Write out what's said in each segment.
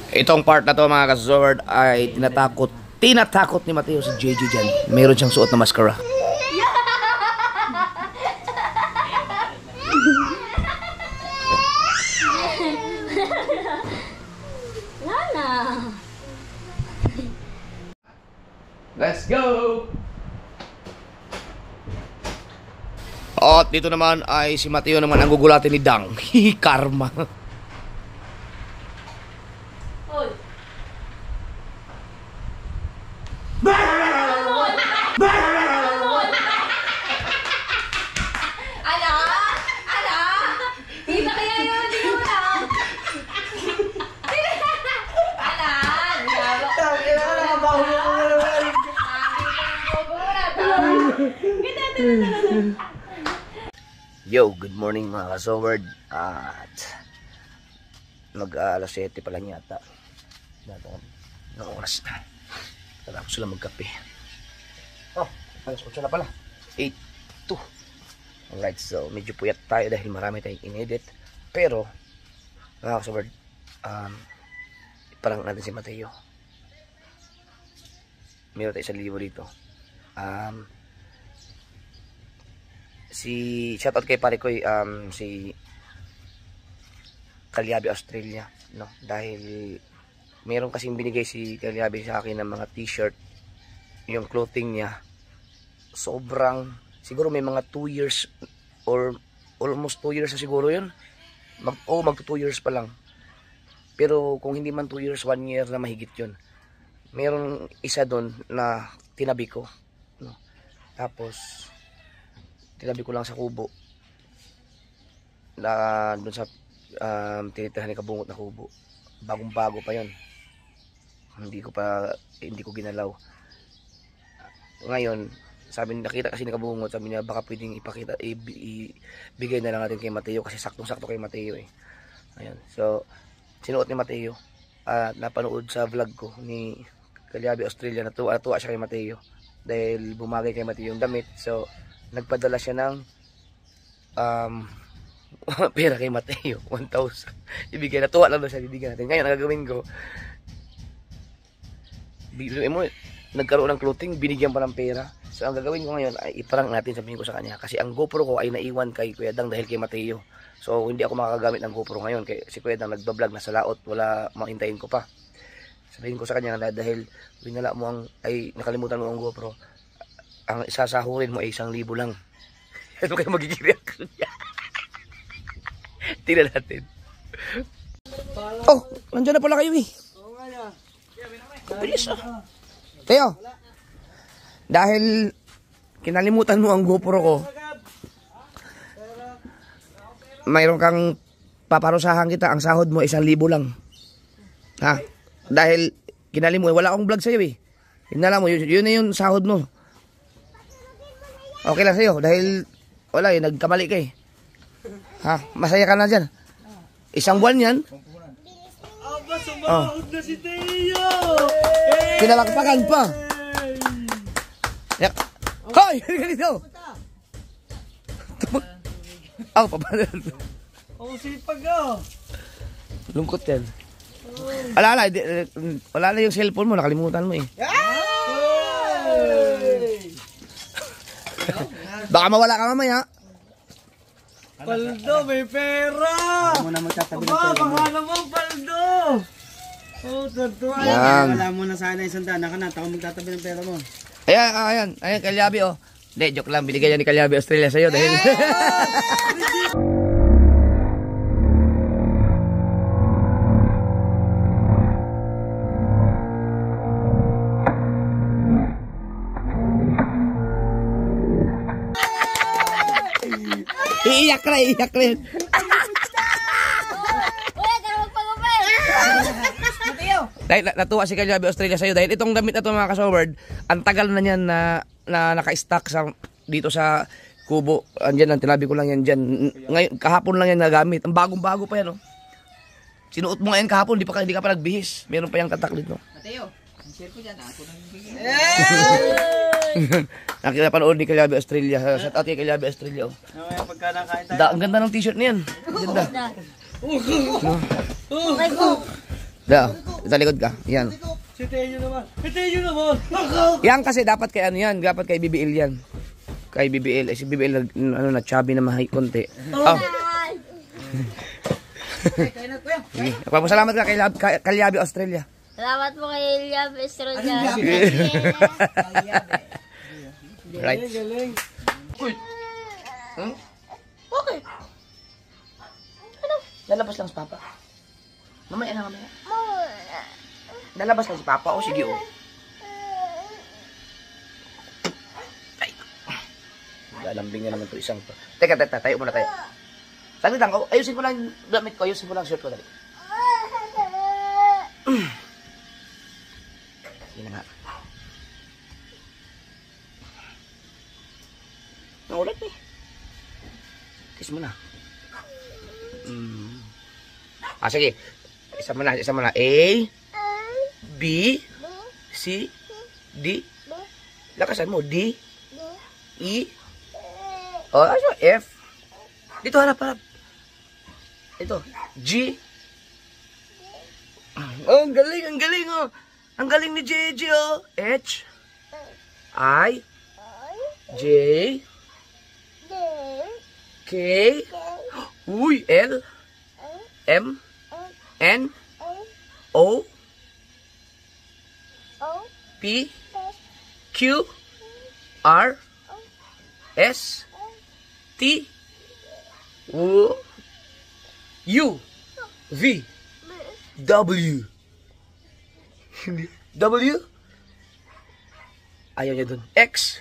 Itong part na to mga kasword ay tinatakot ni Mateo si JJ dyan. Mayroon siyang suot na maskara. Let's go! At dito naman ay si Mateo naman ang gugulatin ni Dang. Karma. Oy. Hindi na kaya yun, hindi mo na. Yo, good morning mga kasoward. At alas 7 pa lang yata. Ng oras na. Tapos sila magkape. Oh, alas 8 na pala. 8:02. Alright, so medyo puyat tayo dahil marami tayong inedit. Pero, mga kasoward, parang natin si Mateo. Meron tayo 1,000 dito. Shoutout kay pare ko, si Kalyabe Australia, no? Dahil meron kasing binigay si Kalyabe sa akin ng mga t-shirt, yung clothing niya. Sobrang, siguro may mga 2 years or almost 2 years na siguro yun. Magto 2 years pa lang. Pero kung hindi man 2 years, 1 year na mahigit yun. Meron isa doon na tinabi ko, no? Tapos tinabi ko lang sa kubo na doon sa tinitirahan ni Kabungot na kubo. Bagong bago pa yon, hindi ko ginalaw. Ngayon sabi, nakita kasi ni Kabungot, sabi niya baka pwedeng ibigay na lang natin kay Mateo kasi saktong-sakto kay Mateo eh. Ayun, so sinuot ni Mateo at napanood sa vlog ko ni Kalyabe Australia. Natuwa siya kay Mateo dahil bumagay kay Mateo yung damit. So nagpadala siya ng pera kay Mateo, 1,000. Ibigay, natuwa lang daw siya, bibigyan natin. Ngayon, ang gagawin ko, nagkaroon ng clothing, binigyan pa ng pera. So, ang gagawin ko ngayon ay iparang natin, sabihin ko sa kanya. Kasi ang GoPro ko ay naiwan kay Kuya Dang dahil kay Mateo. So, hindi ako makakagamit ng GoPro ngayon. Kaya si Kuya Dang nagbablog, nasa laot, wala mahintayin ko pa. Sabihin ko sa kanya na dahil nakalimutan mo ang GoPro, ang isasahurin mo ay 1,000 lang. Ano kayo magiging reaction niya? Tingnan natin. Oh, nandiyan na pala kayo eh. Bilis ah. Teo, dahil kinalimutan mo ang GoPro ko, mayroon kang paparusahan kita. Ang sahod mo 1,000 lang. Ha? Dahil kinalimutan, wala akong vlog sa'yo eh. Hinala mo, yun na yung sahod mo. Okay lang sa'yo dahil wala eh, nagkamali ka eh. Ha? Masaya ka na dyan. 1 buwan yan. Aba, sumahod na si Teo! Pinalakpakan pa. Hoy! Halika dito! Papalan. Sipag oh! Lungkot yan. Wala na yung cellphone mo, nakalimutan mo eh. Baka mawala ka mamaya. Paldo, may pera! Muna magtatabi ng Aba, pera mo. baka naman, Paldo! Oh, tatuwa. Yan. Wala mo na sana 100 na ka na. Ako magtatabi ng pera mo. Ayan, Kalyabe oh. Hindi, joke lang, binigay yan ni Kalyabe Australia sa'yo dahil... Iiyak rin. Dahil natuwa si Kalyabe Australia sa'yo dahil itong damit na ito mga kasoward, ang tagal na niyan na naka-stack dito sa kubo. Andyan lang, tinabi ko lang yan dyan. Ngayon, kahapon lang yan nagamit. Ang bagong-bago pa yan oh. Sinuot mo ngayon kahapon, hindi ka pa nagbihis. Meron pa yung katak dito. Mateo, ang share ko dyan. Ako nang bigyan. Nakipanood ni Kalyabe Australia. Shout out kay Kalyabe Australia oh. Pagka nakain tayo. Ang ganda ng t-shirt niyan. Ganda. Sa likod ka. Yan. Si Teo naman. Si Teo naman. Yan kasi dapat kay ano yan. Dapat kay BBL yan. Kay BBL. Si BBL na chubby na mahay konti. Oh. Sige. Nagpapasalamat ka kay Kalyabi Australia. Salamat po kay Liam Estrella. Right. Galing. Uy. Okay. Ano? Lalabas lang si Papa. Mamaya na, mamaya. Lalabas lang si Papa. O, sige, o. Ay. Lalambing na naman ito isang to. Teka, tayo muna tayo. Saglit lang. Ayusin ko lang yung gamit ko. Ayusin ko lang shirt ko. Dali. Sige na nga. Naulat eh. Kiss mo na. Sige. Isa mo na. A, B, C, D. Lakasan mo. D, E, F. Dito harap. Ito. G. Oh, ang galing oh. Ang galing ni JJ oh. H, I, J, K, uy, L, M, N, O, P, Q, R, S, T, U, V, W. W? Ayaw niya dun. X,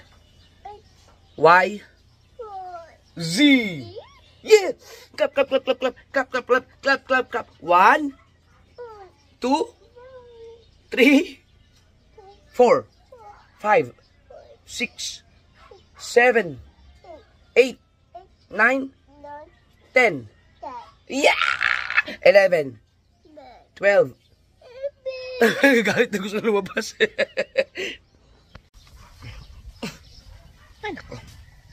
Y, Z. Yeah! Clap. 1, 2, 3, 4, 5, 6, 7, 8, 9, 10. Yeah! 11, 12. Galit na gusto lumabas. Ay, nako.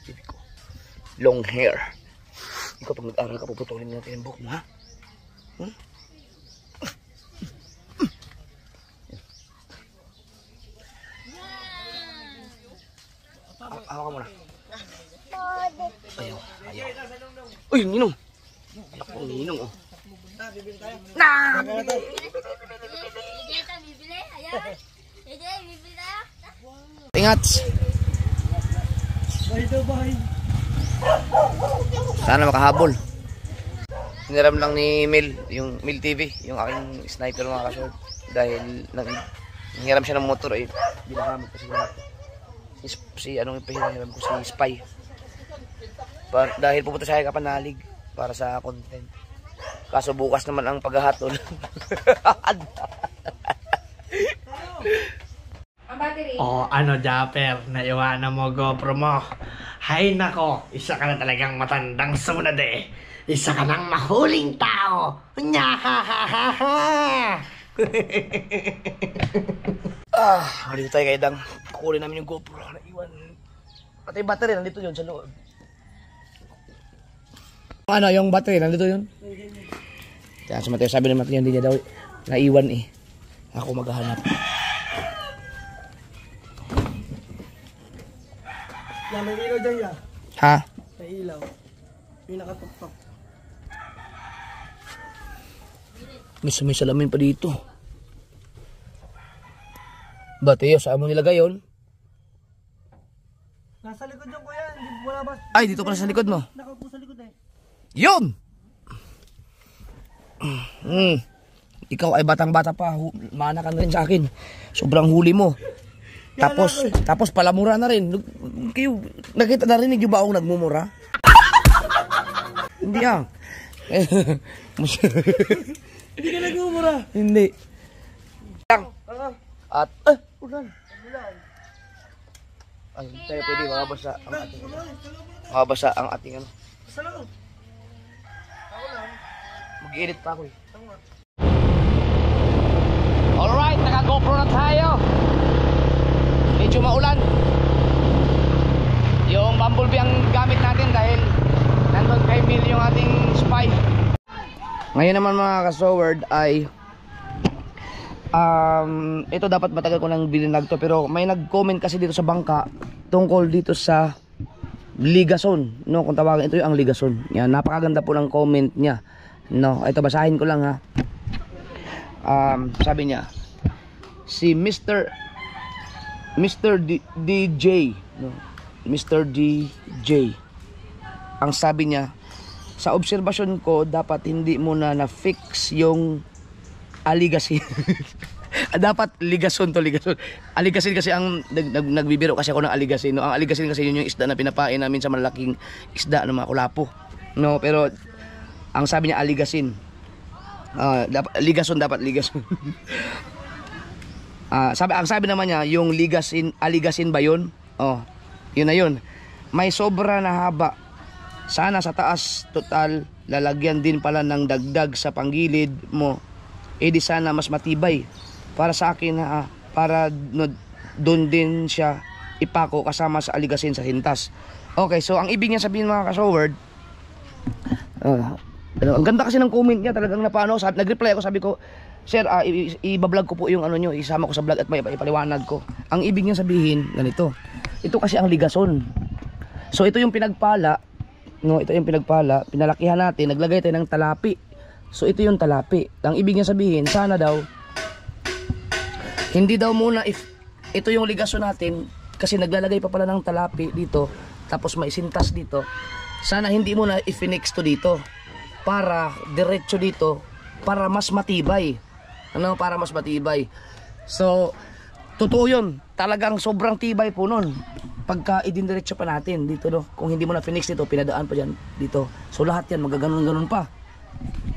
Bibi ko. Long hair. Ikaw pag nag-aral ka, puputulin natin yung buhok mo, ha? Hawa ka muna. Ayaw. Uy, ninong. Ako, ninong, oh. Na! Ingat. Bahay. Sana makahabol. Hiniram lang ni Mil, yung Mil TV, yung aking sniper mga ka-short. Dahil hiniram siya ng motor, eh. Binahamad ko siya. Anong hiniram ko, si Spy. Dahil pupunta siya kay Kapanalig para sa content. Kaso bukas naman ang paghahatol. Ang battery. Oh, ano, Japper? Naiwanan mo GoPro mo. Hay nako, isa ka na talagang matandang sumunod eh. Isa ka ng mahuling tao. Nyahahaha. Dito tayo kay Dang. Kukunin namin yung GoPro. Naiwan. Pati yung battery, nandito yun sa loob. Ano, yung battery, nandito yun? Kaya sa Mateo, sabi naman hindi niya daw naiwan eh. Ako maghahanap. Yan, may ilaw dyan ya. Ha? May ilaw. May nakatuktok. May salamin pa dito. Bateo, saan mo nilagay yun? Nasa likod yung kuya. Wala ba? Ay, dito pala sa likod mo. Nakaupo sa likod eh. Yun! Ikaw ay batang-bata pa. Mana ka na rin sa akin. Sobrang huli mo. Tapos palamura na rin. Kayo, nakita na rin yung ba akong nagmumura? Hindi ah. Hindi ka nagmumura. Hindi. At, ulan. Ay, tayo pwede makabasa ang ating ano. Sa loob. Mag-edit pa ako eh. Alright, naka-GoPro na tayo. Medyo maulan. Yung bumblebee ang gamit natin dahil nandun kay Mil yung ating spy. Ngayon naman mga ka-soward ay ito dapat matagal ko nang bilinag to, pero may nag-comment kasi dito sa bangka tungkol dito sa ligason, no, kung tawagin ito yung ang ligason. Yan, napakaganda po ng comment niya, no. Ito, basahin ko lang ha. Sabi niya, si Mr. DJ, no, Mr. DJ, ang sabi niya, sa obserbasyon ko dapat hindi mo na fix yung aligasin. Dapat ligason to, ligason. Aligasin kasi ang nagbibiro kasi ako ng aligasin, no? Ang aligasin kasi yun yung isda na pinapain namin sa malaking isda ng mga kulapo, no? Pero ang sabi niya aligasin. Dapat ligason, dapat ligason. Ang sabi naman niya yung aligasin ba yun? Oh, yun na yun. May sobra na haba. Sana sa taas total lalagyan din pala ng dagdag sa panggilid mo. Di sana mas matibay. Para sa akin, para doon din siya ipako kasama sa aligasin sa hintas. Okay, so ang ibig niya sabihin mga kasoward, ang ganda kasi ng comment niya, talagang napaano. Nag-reply ako, sabi ko, sir, i-vlog ko po yung ano nyo, isama ko sa vlog at may ipaliwanag ko. Ang ibig niya sabihin, ganito. Ito kasi ang ligason. So ito yung pinagpala, no, ito yung pinagpala, pinalakihan natin, naglagay tayo ng talapi. So ito yung talapi. Ang ibig niya sabihin, sana daw hindi daw muna if ito yung ligason natin, kasi naglalagay pa pala ng talapi dito, tapos may sintas dito. Sana hindi muna i-fix to dito para diretso dito, para mas matibay. Ano, para mas matibay. So totoo yun, talagang sobrang tibay po nun pagka idindiretso pa natin dito, no. Kung hindi mo na fix dito, pinadaan pa dyan dito. So lahat yan magaganon-ganon pa.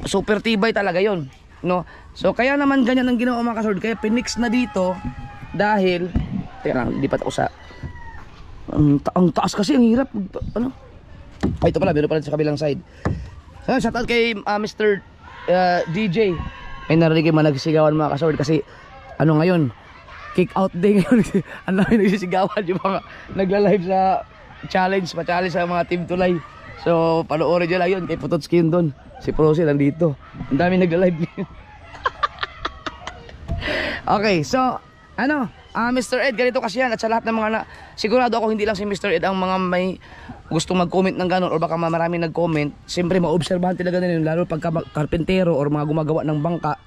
Super tibay talaga yon, no. So kaya naman ganyan ang ginawa mga kasword, kaya pinix na dito dahil teka lang, lipat ako sa ang taas kasi, ang hirap ano. Ay, ito pala, meron pala sa kabilang side. Shout out kay Mr. DJ. May narinig yung mga nagsisigawan mga kasword kasi ano ngayon, kick out day ngayon. Ang dami nagsisigawan yung mga nagla-live sa challenge, pa-challenge sa mga team tulay. So panoorin nyo lang yun kay Pototski yun doon. Si Prosi nandito. Ang dami nagla-live ngayon. Okay, so ano, Mr. Ed, ganito kasi yan. At sa lahat ng mga sigurado ako hindi lang si Mr. Ed ang mga may gustong mag-comment ng gano'n, or baka maraming nag-comment. Siyempre maobserbahan talaga nila yun, lalo pagka karpentero or mga gumagawa ng bangka,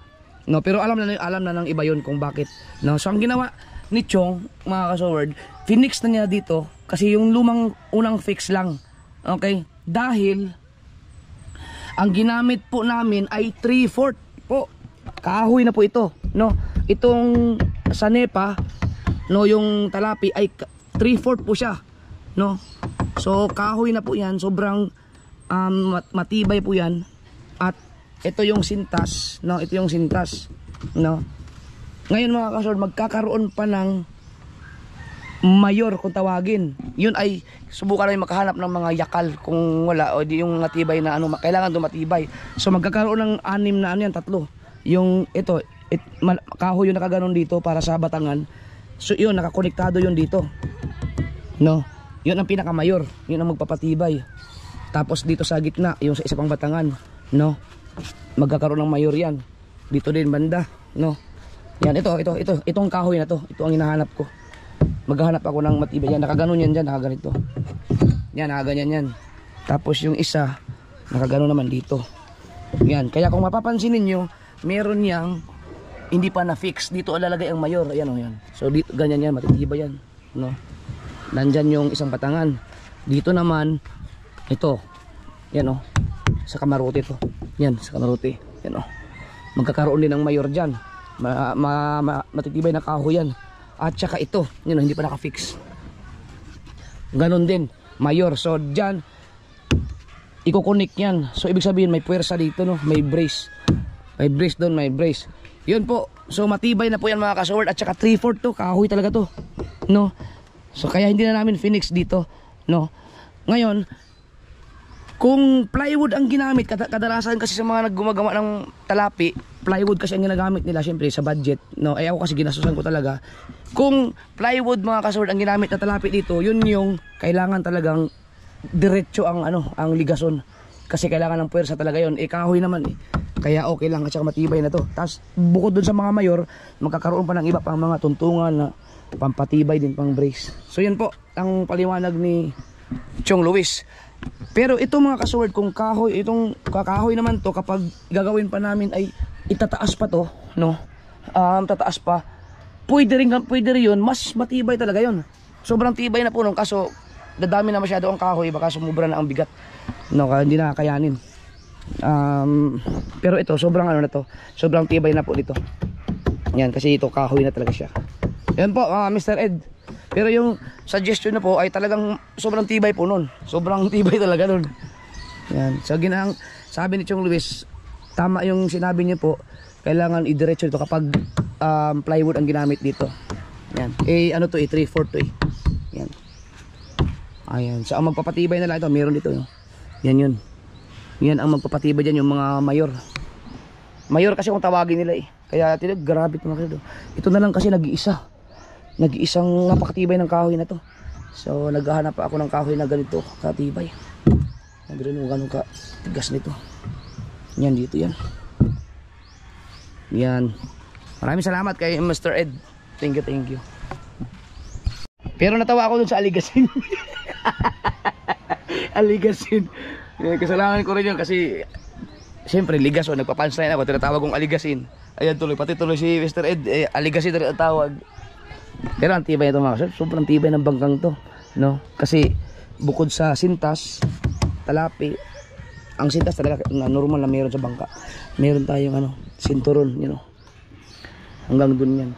no. Pero alam na ng iba yun kung bakit, no. So ang ginawa ni Chong mga kasoward, finix na niya dito kasi yung lumang unang fix lang. Okay, dahil ang ginamit po namin ay 3/4 po. Kahoy na po ito, no. Itong sa NEPA, no, yung talapi ay 3/4 po siya, no. So kahoy na po yan, sobrang matibay po yan. At ito yung sintas, no, ito yung sintas, no. Ngayon mga kasword, magkakaroon pa ng mayor kung tawagin. Yun ay subukan namin makahanap ng mga yakal kung wala, o di yung matibay na ano, kailangan doon matibay. So magkakaroon ng 6 na ano yan, 3. Yung ito, kahoy yung nakaganon dito para sa batangan. So yun, nakakonektado yun dito, no. Yun ang pinakamayor, yun ang magpapatibay. Tapos dito sa gitna, yung sa isa pang batangan, no, magkakaroon ng mayor yan. Dito din banda, no. Yan, itong kahoy na to, ito ang hinahanap ko. Maghahanap ako ng matibay yan, nakaganon yan dyan, nakaganito. Yan, nakaganyan yan. Tapos yung isa, nakaganon naman dito. Yan, kaya kung mapapansin ninyo, meron yang hindi pa na-fix. Dito alalagay ang mayor, ayan o yan. So dito, ganyan yan, matitibay yan, no. Nandyan yung isang batangan. Dito naman, ito, yan o, sa kamarote to. Yan, sa kamarote, yan o. Magkakaroon din ng mayor dyan. Matitibay na kahoy yan. At saka ito, yun, hindi pa naka-fix. Ganon din, mayor. So dyan, iko-connect yan. So ibig sabihin may puwersa dito, no? May brace. May brace doon, may brace. Yun po. So matibay na po yan mga kasword. At saka 3/4 to, kahoy talaga to, no? So kaya hindi na namin finish dito, no? Ngayon, kung plywood ang ginamit, kadalasan kasi sa mga naggumagawa ng talapi, plywood kasi ang ginagamit nila, syempre sa budget, no. Ay ako kasi ginasusan ko talaga. Kung plywood mga kasword ang ginamit na talapi dito, yun yung kailangan talagang diretso ang ano, ang ligason. Kasi kailangan ng puwersa talaga yun. Kahoy naman eh. Kaya okay lang at saka matibay na to. Tapos bukod dun sa mga mayor, magkakaroon pa ng iba pang mga tuntungan na pampatibay din pang brace. So yan po ang paliwanag ni Chong Luis. Pero ito mga kasword, kung kahoy, itong kakahoy naman to, kapag gagawin pa namin ay itataas pa to, no? Tataas pa. Pwede rin yun, mas matibay talaga yun. Sobrang tibay na po nung, kaso dadami na masyado ang kahoy, baka sumubra na ang bigat. No, hindi na kakayanin. Pero ito sobrang ano na to, sobrang tibay na po dito. Yan, kasi ito kahoy na talaga siya. Yan po Mr. Ed. Pero yung suggestion na po ay talagang sobrang tibay po nun. Sobrang tibay talaga nun. Yan, so sabi ni Chong Luis, tama yung sinabi niyo po, kailangan idiretso ito kapag plywood ang ginamit dito. Yan, ano to 3/4 to Yan. Ayan, so ang magpapatibay na lang ito, meron dito yan yun. Yan ang magpapatibay dyan, yung mga mayor. Mayor kasi kung tawagin nila Kaya grabe ito mga kaido. Ito na lang kasi nag-iisang napakatibay ng kahoy na to. So naghahanap pa ako ng kahoy na ganito katibay. Ganun ka tigas nito. Yan dito yan. Yan. Maraming salamat kay Mr. Ed. Thank you. Pero natawa ako dun sa aligasin. Aligasin. Kasalanan ko rin yun kasi siyempre ligas o nagpapunchline ako, tinatawag kong aligasin. Ayan pati tuloy si Mr. Ed aligasin rin ang tawag. Pero ang tibay ito mga kasword, sobrang tibay ng bangkang to, no? Kasi bukod sa sintas, talapi, ang sintas talaga normal na meron sa bangka. Meron tayong sinturon, hanggang dun yan.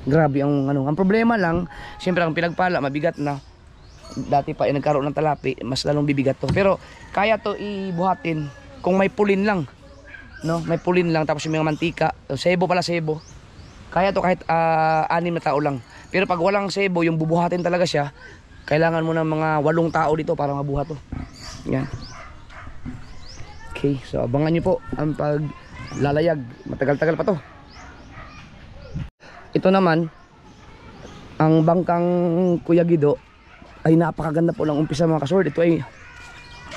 Grabe ang ang problema lang, siyempre ang pinagpala mabigat na. Dati pa nagkaroon ng talapi, mas lalong bibigat to. Pero kaya to ibuhatin kung may pulin lang, no? May pulin lang, tapos yung mga mantika, sebo. Kaya to kahit 6 na tao lang. Pero pag walang sebo, yung bubuhatin talaga siya, kailangan mo ng mga 8 tao dito para mabuhat to. Yan. Okay, so abangan nyo po ang paglalayag. Matagal-tagal pa to. Ito naman ang bangkang Kuya Guido ay napakaganda po ng umpisa mga kasword. Ito ay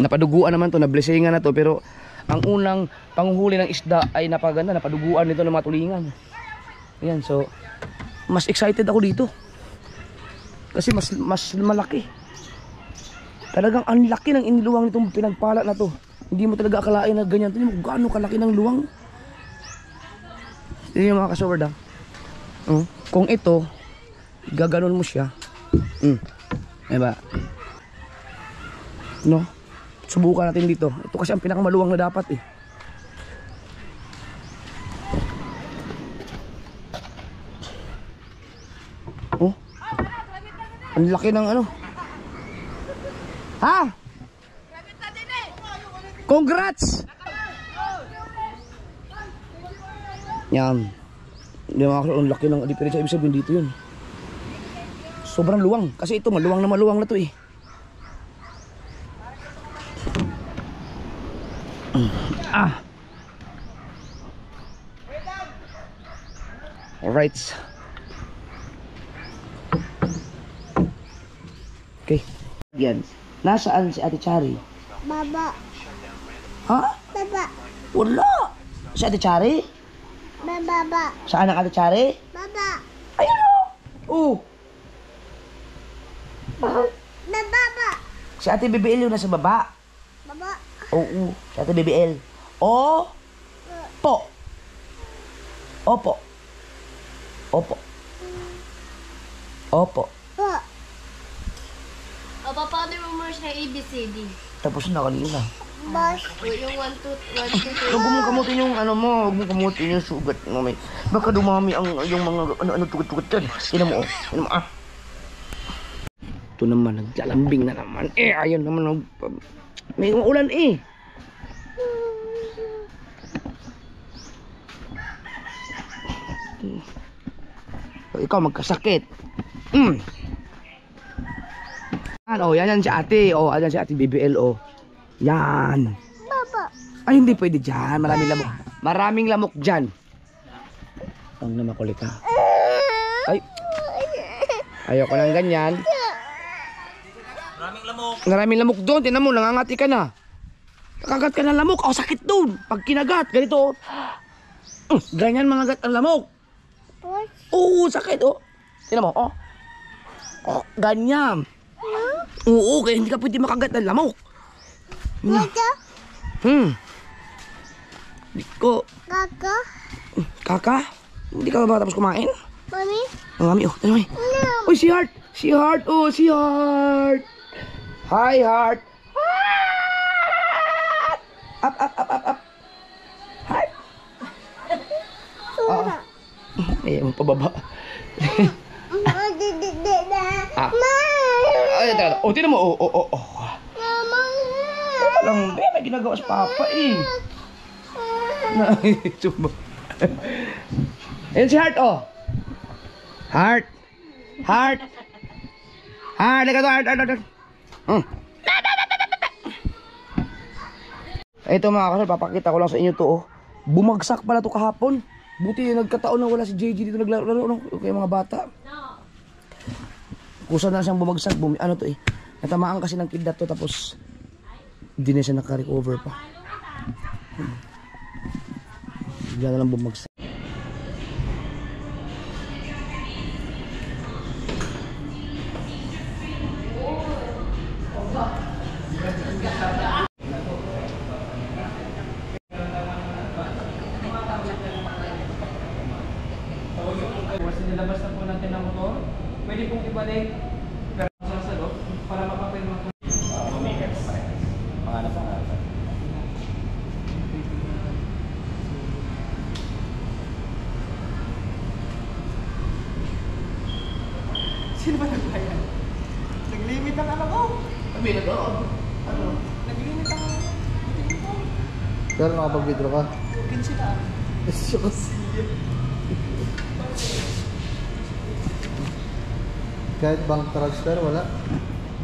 napaduguan naman to, na-blessingan na to, pero ang unang panghuli ng isda ay napaganda, napaduguan nito ng mga tulingan. Ayan, so mas excited ako dito kasi mas malaki. Talagang ang laki ng iniluwang nitong pinagpala na to. Hindi mo talaga akalain na ganyan. Tingnan mo gaano kalaki ng luwang. Tingnan yung mga kasword kung ito gaganon mo siya, diba? No? Subukan natin dito. Ito kasi ang pinakamaluwang na dapat ang laki ng Ha? Congrats! Yan. Ang laki ng diferensya. Ibig sabihin dito yun. Sobrang luwang. Kasi ito maluwang na to Alright. Okay. Yan. Nasaan si Ate Chari? Baba. Ha? Baba. Wala. Si Ate Chari? Baba. Saan ang Ate Chari? Baba. Ayun o. Baba. Si Ate BBL yung nasa baba. Baba. Oo. Si Ate BBL. Po. Opo. Po. Paano mo muna siya ABCD? Tapos na kanina. Boss. Yung 1, 2, 3. Huwag mong kamutin yung huwag mong kamutin yung sugat mo. Baka dumami yung mga tugot-tugot dyan. Tignan mo Ito naman, naglalambing na naman. Ayun naman, may ulan Ikaw magkasakit. Yan si ate. Ayan si ate BBL. Yan. Baba. Ay, hindi pwede dyan. Maraming lamok dyan. Ang namakulit Ay. Ayoko ng ganyan. Maraming lamok doon. Tinan mo, nangangati ka na. Kakagat ka ng lamok. Oh, sakit dun. Pag kinagat, ganito. Ganyan mga gat ang lamok. Oo, sakit. Oh. Tingnan mo. Oh. Oh, ganyan. Oo, kaya hindi ka pwede makagat ng lamok. Hindi ko. Kaka? Kaka? Hindi ka ba tapos kumain? Mami? Ang mami, oh. Tingnan mo. Uy, si Heart. Si Heart. Oh, si Heart. Hi, Heart. Up, up, up, up, up. Heart. Sura. Eh, pababa. Ah. Ay, teka. Oh, tingnan mo. Oh, oh, oh, oh. Mama. Alam, may ginagawa sa papa eh. Sumba. Ayan si Heart, oh. Heart. Heart. Heart, lega to, Heart, Heart. Ito mga kasal, papakita ko lang sa inyo to, oh. Bumagsak pala to kahapon. Buti nagkataon na wala si JJ dito naglaro no? Okay, mga bata. Kusa na siyang bumagsak, ano to eh. Natamaan kasi ng kidnap to tapos hindi na siya naka-recover pa. Bigla na lang bumagsak. Once nilabas na po natin ang motor, pwede pong ibalik pero sa loob para mapapirma po. Makers. Mga ano pa. Sino ba nagbayad? Nag-limit ang ano ko. Nag-limit ako? Ano? Nag-limit ang ano. Pero nakapag-withdraw ka? 15 na. Kahit bank transfer, wala?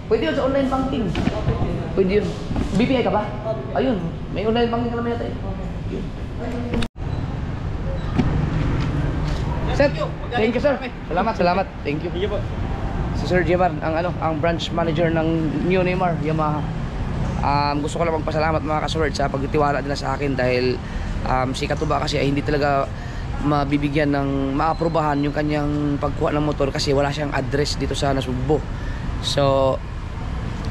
Pwede yun sa online banking. Pwede yun. BPI ka ba? Ayun, may online banking ka naman yata eh. Sir, thank you sir. Salamat, salamat. Thank you. Si Sir Jemar, ang branch manager ng New Neymar, Yamaha. Gusto ko lang magpasalamat mga ka-sword sa pagtitiwala nila sa akin dahil si Katuba kasi ay hindi talaga mabibigyan ng maaprubahan yung kanyang pagkuha ng motor kasi wala siyang address dito sa Nasugbo. So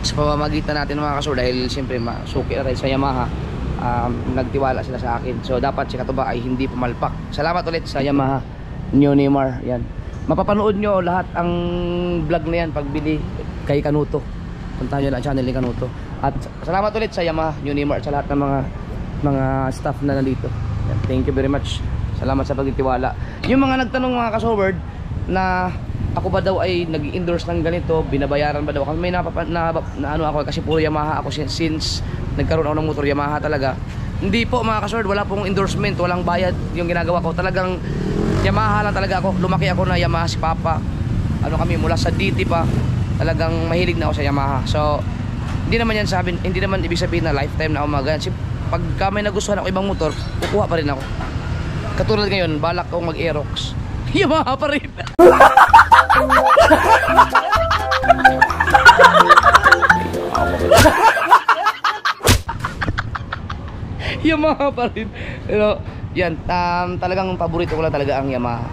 sa pamamagitan natin mga ka-sword dahil siyempre masuki na rin sa Yamaha, nagtiwala sila sa akin. So dapat si Katuba ay hindi pumalpak. Salamat ulit sa Yamaha New Neymar. Yan. Mapapanood nyo lahat ang vlog na yan pagbili kay Kanuto. Puntahan nyo lang ang channel ni Kanuto. At salamat ulit sa Yamaha New Neymar at sa lahat ng mga staff na nandito. Yan. Thank you very much. Salamat sa pagtitiwala. Yung mga nagtanong mga ka-sword na ako ba daw ay nag-endorse ng ganito, binabayaran ba daw ako? May ano ako kasi puro Yamaha ako since nagkaroon ako ng motor Yamaha talaga. Hindi po mga ka-sword, wala pong endorsement, walang bayad yung ginagawa ko. Talagang Yamaha lang talaga ako. Lumaki ako na Yamaha si Papa. Ano kami mula sa DT pa. Talagang mahilig na ako sa Yamaha. So hindi naman ibig sabihin na lifetime na ako magagan. Pagka may nagustuhan ako ibang motor, kukuha pa rin ako. Katulad ngayon, balak akong mag-Aerox. Yamaha pa rin. Yamaha pa rin. Pero yan, talagang paborito ko lang talaga ang Yamaha.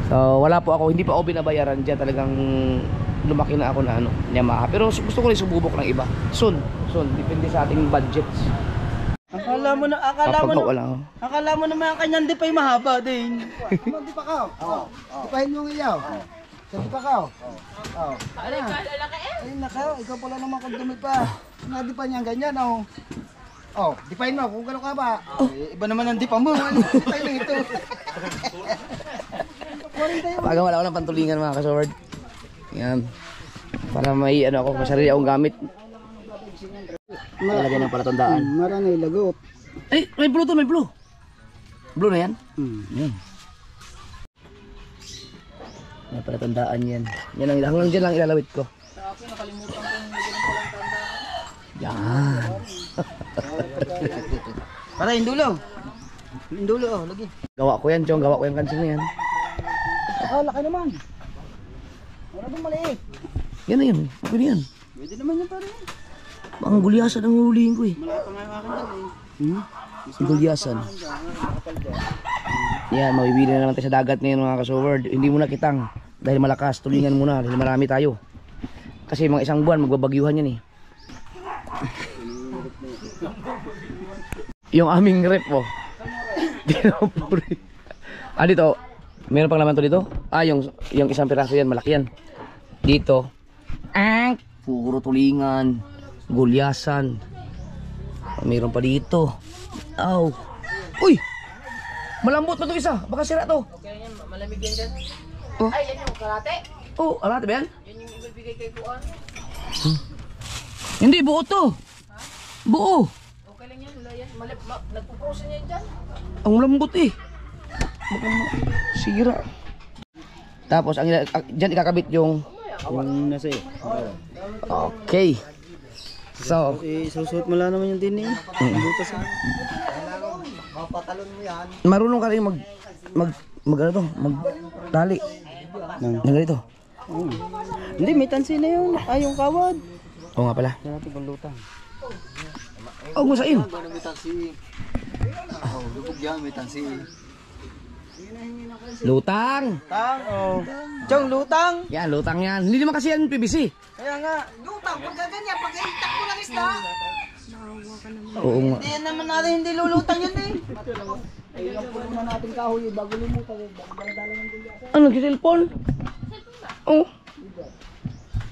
So wala po ako, hindi pa ako binabayaran dyan. Talagang lumaki na ako na Yamaha. Pero gusto ko rin sububok ng iba. Soon, depende sa ating budgets. Akala mo naman ang kanyang di pa'y mahaba din. Di pa ka? Oo. Dipahin mo ng iyaw. Di pa ka? Oo. Ay, naka, ikaw pala naman kung dumi pa. Di pa niya ganyan, oh. Oh, dipahin mo kung gano'n ka ba? Iba naman ang di pa mo. Dipahin mo ito. Pagang wala ko ng pantulingan mga ka-sword. Yan. Para may ako, masarili akong gamit. Talagay ng palatandaan. Marami lagot. Ay, may blue to, may blue. Blue na yan? Yan. May palatandaan yan. Yan lang, hanggang dyan lang ilalawit ko. Sa akin, nakalimutan ko yung lagyan ng palatandaan. Yan. Para yung dulo. Yung dulo, oh, lagi. Gawa ko yan, Chong. Gawa ko yung kansin na yan. Laki naman. Wala bang maliit? Yan na yun. Pwede yan. Pwede naman yung parang. Ang gulyasan ang hulihin ko eh. Gulyasan. Yan, mabibili na naman tayo sa dagat ngayon mga ka-sower. Hindi muna kitang dahil malakas, tulingan muna dahil marami tayo. Kasi mga isang buwan magbabagyuhan yan eh. Yung aming rep oh. Dito. Meron pang laman to dito? Yung isang piraso yan, malaki yan. Dito. Puro tulingan. Gulyasan. Meron pa dito. Aw. Uy! Malambot na to isa. Baka sira to. Okay yan, malamig yan dyan. Oh. Ay, yan yung karate. Oh, alate ba yan? Yan yung ibibigay kay Kuan. Hindi, buo to. Buo. Okay lang yan, wala yan. Nagpuprosin yan dyan. Ang lambot eh. Baka sira. Tapos, dyan ikakabit yung nasa iyo. okay. So, Susuot mo lang naman yung tini. Butas ah. marunong ka rin magtali. Ng ganito. Hindi, may tansi na yun. Ay, yung kawad. Oo nga pala. Yan natin lutang. Oh, gusain. May tansi. Oh, lubog yan, may tansi. Lutang. Tang, oh. Chong, lutang. Yan, lutang yan. Hindi naman kasi yan PVC. Kaya nga. Lutang, pagka ganyan, pag itak mo lang isda. Oo nga. Hindi naman natin hindi lulutang yan eh. Ayun po naman natin kahoy bago lumutan. Ano, nag-cellphone? Oh.